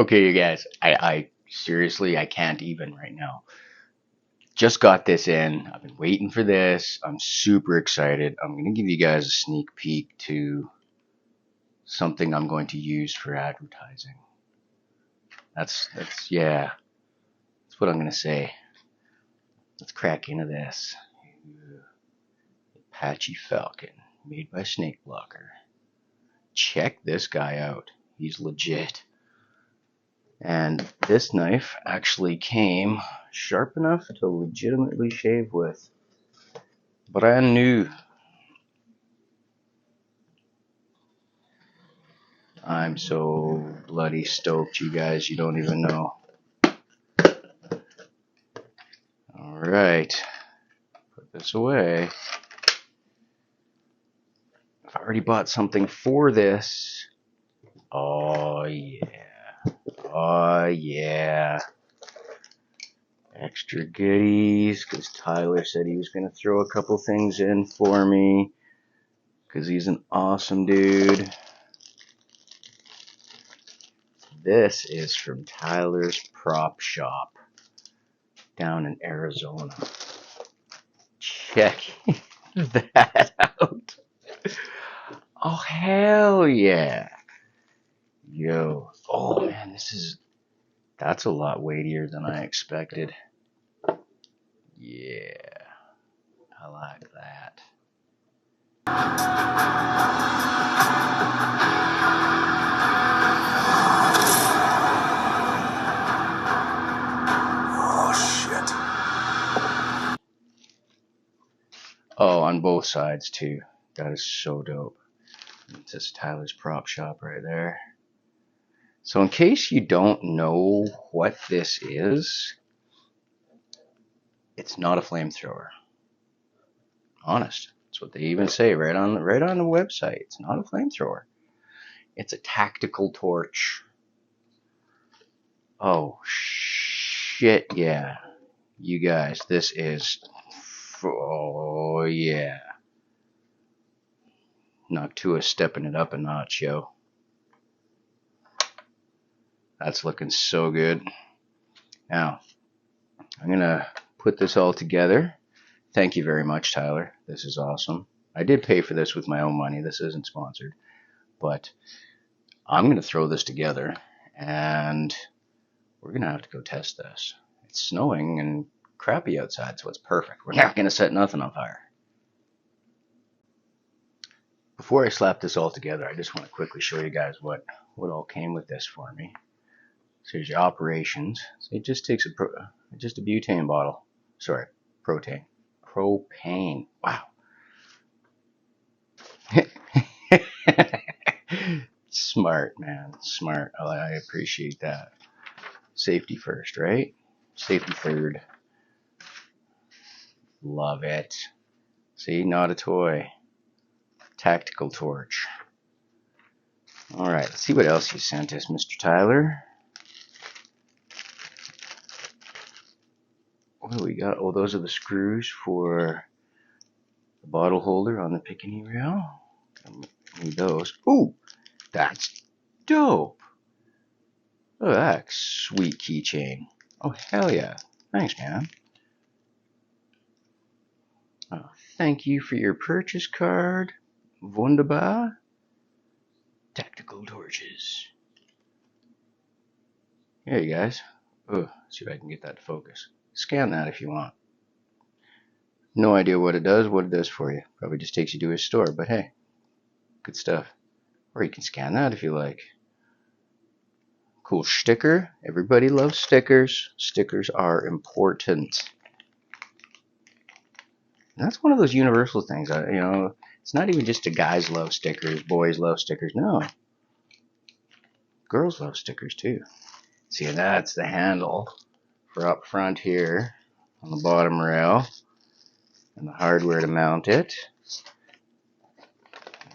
Okay, you guys, I seriously, I can't even right now. Just got this in. I've been waiting for this. I'm super excited. I'm going to give you guys a sneak peek to something I'm going to use for advertising. Yeah, that's what I'm going to say. Let's crack into this. Apache Falcon, made by Snake Blocker. Check this guy out. He's legit. And this knife actually came sharp enough to legitimately shave with. Brand new. I'm so bloody stoked, you guys, you don't even know. Alright. Put this away. I've already bought something for this. Oh yeah. Oh yeah. Extra goodies, because Tyler said he was going to throw a couple things in for me, because he's an awesome dude. This is from Tyler's Prop Shop down in Arizona. Check that out. Oh, hell yeah. Yo. Oh, man, that's a lot weightier than I expected. Yeah. I like that. Oh, on both sides too. That is so dope. It's just Tyler's Prop Shop right there. So in case you don't know what this is, it's not a flamethrower. Honest. That's what they even say right on the website. It's not a flamethrower. It's a tactical torch. Oh shit, yeah. You guys, this is, oh yeah. Noctua stepping it up a notch, yo. That's looking so good. Now, I'm gonna put this all together. Thank you very much, Tyler. This is awesome. I did pay for this with my own money. This isn't sponsored. But I'm gonna throw this together and we're gonna have to go test this. It's snowing and crappy outside, so it's perfect. We're not gonna set nothing on fire. Before I slap this all together, I just want to quickly show you guys what all came with this for me. So here's your operations. So it just takes just a butane bottle. Sorry, propane. Wow. Smart, man. Smart. I appreciate that. Safety first, right? Safety third. Love it. See, not a toy. Tactical torch. Alright, let's see what else you sent us, Mr. Tyler. What do we got? Oh, those are the screws for the bottle holder on the Picatinny rail. Need those. Ooh, that's dope. Look at that sweet keychain. Oh, hell yeah. Thanks, man. Oh, thank you for your purchase card. Wunderbar. Tactical torches. Here you guys. Oh, see if I can get that to focus. Scan that if you want. No idea what it does for you. Probably just takes you to a store, but hey, good stuff. Or you can scan that if you like. Cool sticker. Everybody loves stickers. Stickers are important. And that's one of those universal things. It's not even just a guys love stickers, boys love stickers. No. Girls love stickers too. See, that's the handle for up front here on the bottom rail. And the hardware to mount it.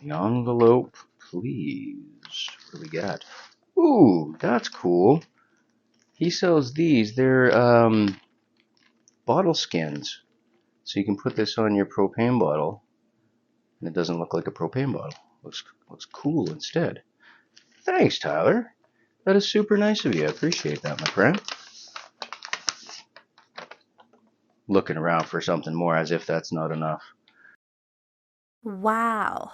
The envelope, please. What do we got? Ooh, that's cool. He sells these. They're bottle skins. So you can put this on your propane bottle, and it doesn't look like a propane bottle. Looks cool instead. Thanks, Tyler. That is super nice of you. I appreciate that, my friend. Looking around for something more as if that's not enough. Wow.